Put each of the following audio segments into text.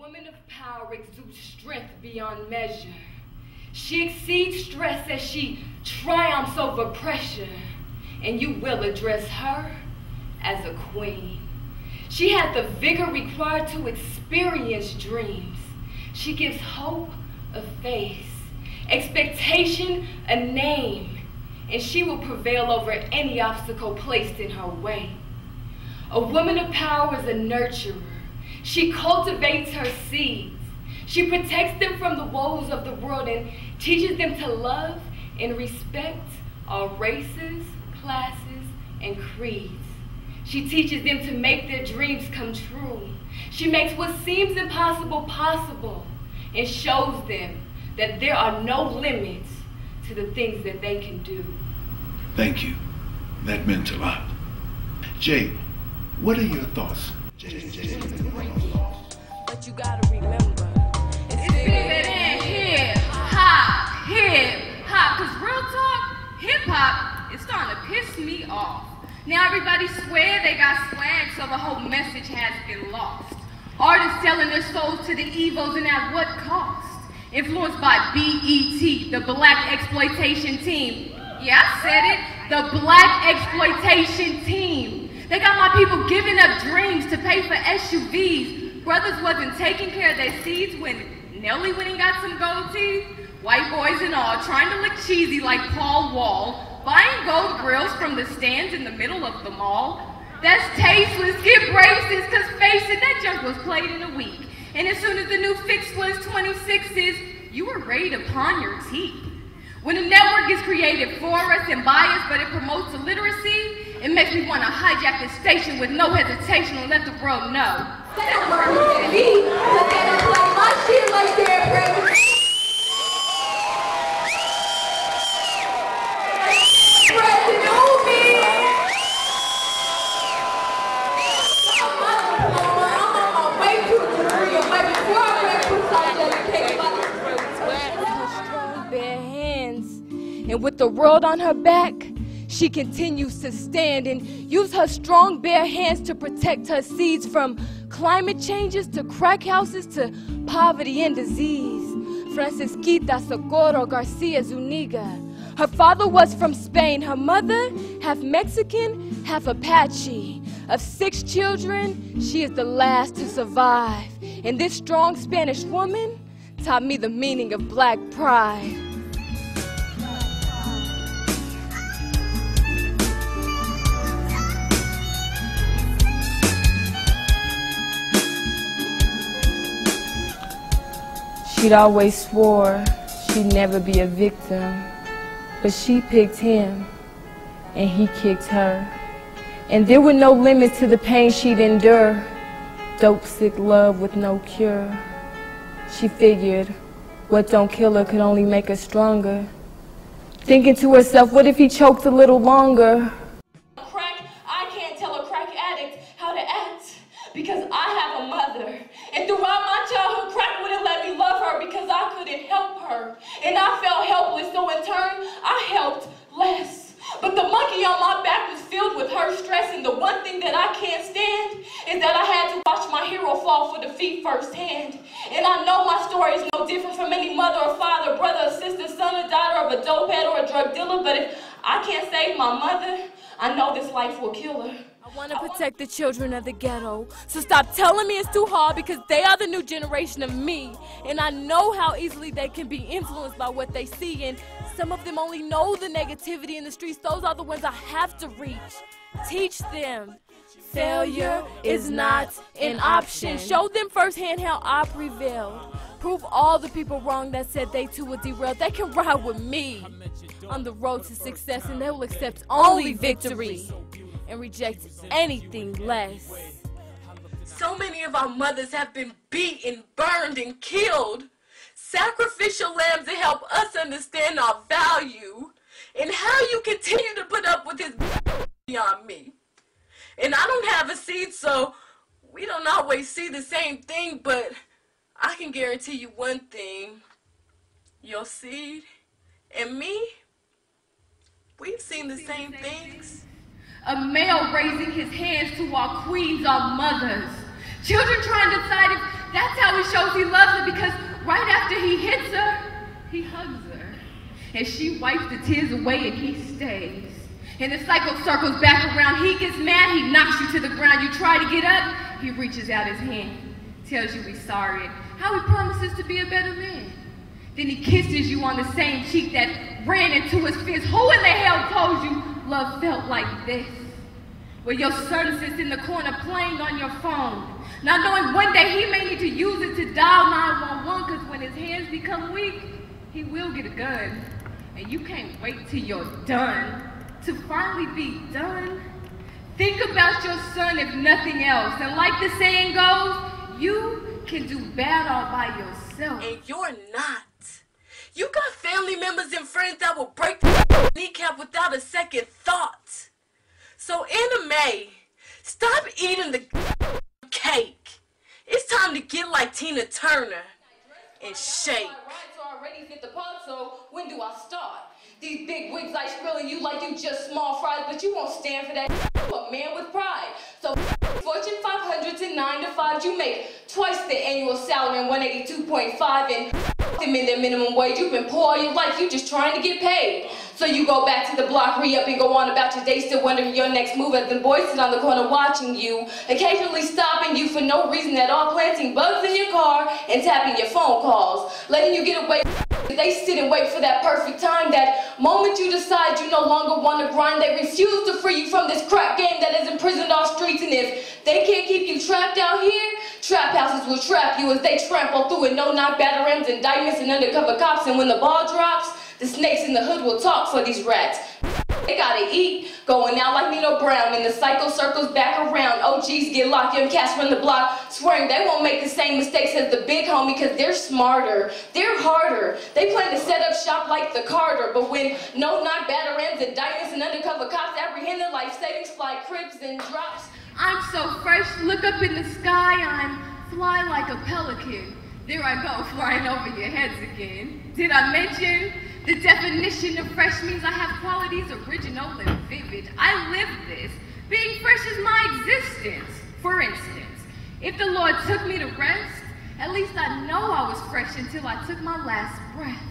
woman of power exudes strength beyond measure. She exceeds stress as she triumphs over pressure, and you will address her as a queen. She has the vigor required to experience dreams. She gives hope a face, expectation a name, and she will prevail over any obstacle placed in her way. A woman of power is a nurturer. She cultivates her seeds. She protects them from the woes of the world and teaches them to love and respect all races, classes, and creeds. She teaches them to make their dreams come true. She makes what seems impossible possible and shows them that there are no limits to the things that they can do. Thank you. That meant a lot. Jay, what are your thoughts? But you gotta remember, it's bigger than hip-hop, hip-hop. Cause real talk, hip-hop is starting to piss me off. Now everybody swear they got swag, so the whole message has been lost. Artists selling their souls to the evos, and at what cost? Influenced by BET, the Black Exploitation Team. Yeah, I said it, the Black Exploitation Team. They got my people giving up dreams to pay for SUVs. Brothers wasn't taking care of their seeds when Nelly went and got some gold teeth. White boys and all, trying to look cheesy like Paul Wall, buying gold grills from the stands in the middle of the mall. That's tasteless, get braces, cause face it, that junk was played in a week. And as soon as the new fix was 26s, you were ready to pawn your teeth. When a network is created for us and by us, but it promotes illiteracy, it makes me want to hijack this station with no hesitation and let the world know. They don't work with me, but they don't play my shit like they're ready. And with the world on her back, she continues to stand and use her strong bare hands to protect her seeds from climate changes to crack houses to poverty and disease. Francisquita Socorro Garcia Zuniga. Her father was from Spain, her mother half Mexican, half Apache. Of 6 children, she is the last to survive. And this strong Spanish woman taught me the meaning of black pride. She'd always swore she'd never be a victim, but she picked him, and he kicked her. And there were no limits to the pain she'd endure, dope sick love with no cure. She figured what don't kill her could only make her stronger. Thinking to herself, what if he choked a little longer? Crack, I can't tell a crack addict how to act because I have a mother. And throughout my childhood, crack wouldn't let me love her because I couldn't help her. And I felt helpless, so in turn, I helped less. But the monkey on my back was filled with her stress, and the one thing that I can't stand is that I had to watch my hero fall for defeat firsthand. And I know my story is no different from any mother or father, brother or sister, son or daughter of a dope head or a drug dealer, but if I can't save my mother, I know this life will kill her. I want to protect the children of the ghetto, so stop telling me it's too hard because they are the new generation of me, and I know how easily they can be influenced by what they see, and some of them only know the negativity in the streets. Those are the ones I have to reach. Teach them. Failure is not an option. Show them firsthand how I prevailed. Prove all the people wrong that said they too would derail. They can ride with me on the road to success, and they will accept only victory and reject anything less. So many of our mothers have been beaten, burned, and killed. Sacrificial lambs to help us understand our value and how you continue to put up with this beyond me. And I don't have a seed, so we don't always see the same thing, but I can guarantee you one thing. Your seed and me, we've seen the same things. A male raising his hands to our queens are mothers. Children trying to decide if that's how we shows he loves her because right after he hits her, he hugs her. And she wipes the tears away and he stays. And the cycle circles back around. He gets mad, he knocks you to the ground. You try to get up, he reaches out his hand, tells you he's sorry, and how he promises to be a better man. Then he kisses you on the same cheek that ran into his fist. Who in the hell told you love felt like this? Well, your son sits in the corner playing on your phone, not knowing one day he may need to use it to dial 911, because when his hands become weak, he will get a gun. And you can't wait till you're done to finally be done. Think about your son if nothing else. And like the saying goes, you can do bad all by yourself. And you're not. You got family members and friends that will break the kneecap without a second thought. So Anna Mae, stop eating the cake. It's time to get like Tina Turner and shake. Already hit the pot, so when do I start? These big wigs like grilling you like you just small fries, but you won't stand for that. You a man with pride. So Fortune 500s and 9 to 5s, you make twice the annual salary and 182.5 and them in their minimum wage. You've been poor all your life, you just trying to get paid. So you go back to the block, re-up, and go on about your day, still wondering your next move as the boys sit on the corner watching you, occasionally stopping you for no reason at all, planting bugs in your car and tapping your phone calls, letting you get away. They sit and wait for that perfect time, that moment you decide you no longer want to grind. They refuse to free you from this crap game that has imprisoned our streets, and if they can't keep you trapped out here, trap houses will trap you as they trample through it. No-knock batterings, indictments, and undercover cops, and when the ball drops, the snakes in the hood will talk for these rats. They gotta eat, going out like Nino Brown, and the cycle circles back around. OGs get locked, young cats run the block, swearing they won't make the same mistakes as the big homie, because they're smarter, they're harder. They plan to set up shop like the Carter, but when no-knock batterings, indictments, and undercover cops apprehend their life savings, fly cribs and drops. I'm so fresh, look up in the sky, I'm fly like a pelican. There I go, flying over your heads again. Did I mention the definition of fresh means I have qualities original and vivid? I live this. Being fresh is my existence. For instance, if the Lord took me to rest, at least I know I was fresh until I took my last breath.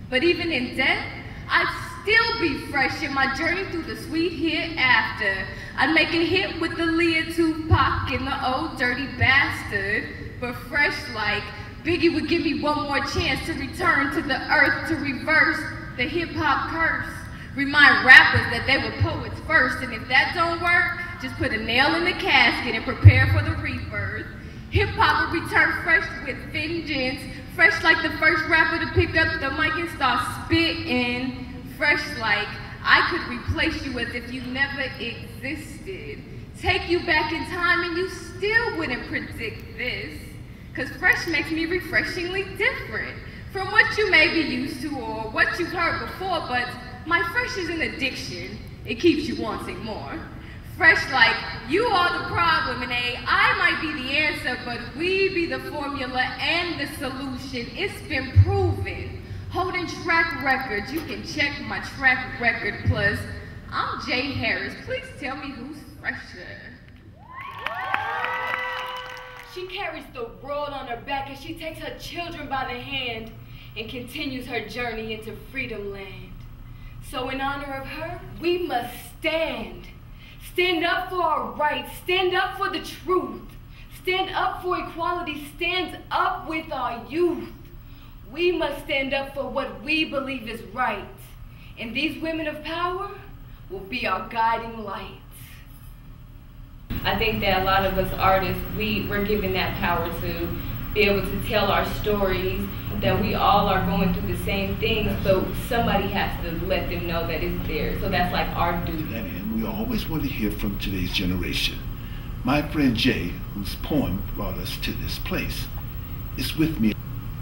But even in death, I'd still be fresh in my journey through the sweet hereafter. I'd make a hit with the Leah Tupac and the old dirty bastard, but fresh like Biggie would give me one more chance to return to the earth to reverse the hip-hop curse. Remind rappers that they were poets first, and if that don't work, just put a nail in the casket and prepare for the rebirth. Hip-hop will return fresh with vengeance, fresh like the first rapper to pick up the mic and start spitting, fresh like I could replace you as if you never existed, take you back in time and you still wouldn't predict this. Because fresh makes me refreshingly different from what you may be used to or what you've heard before, but my fresh is an addiction. It keeps you wanting more. Fresh like you are the problem and I might be the answer, but we be the formula and the solution. It's been proven. Holding track records, you can check my track record. Plus, I'm Jay Harris. Please tell me who's fresher. She carries the world on her back as she takes her children by the hand and continues her journey into freedom land. So in honor of her, we must stand. Stand up for our rights, stand up for the truth, stand up for equality, stand up with our youth. We must stand up for what we believe is right. And these women of power will be our guiding lights. I think that a lot of us artists, we're given that power to be able to tell our stories, that we all are going through the same things, so somebody has to let them know that it's there. So that's like our duty. And we always want to hear from today's generation. My friend Jay, whose poem brought us to this place, is with me.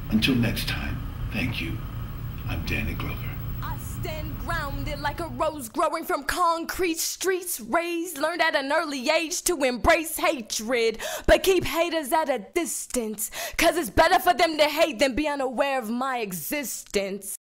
Until next time, thank you. I'm Danny Glover. Stand grounded like a rose growing from concrete streets, raised, learned at an early age to embrace hatred, but keep haters at a distance, 'cause it's better for them to hate than be unaware of my existence.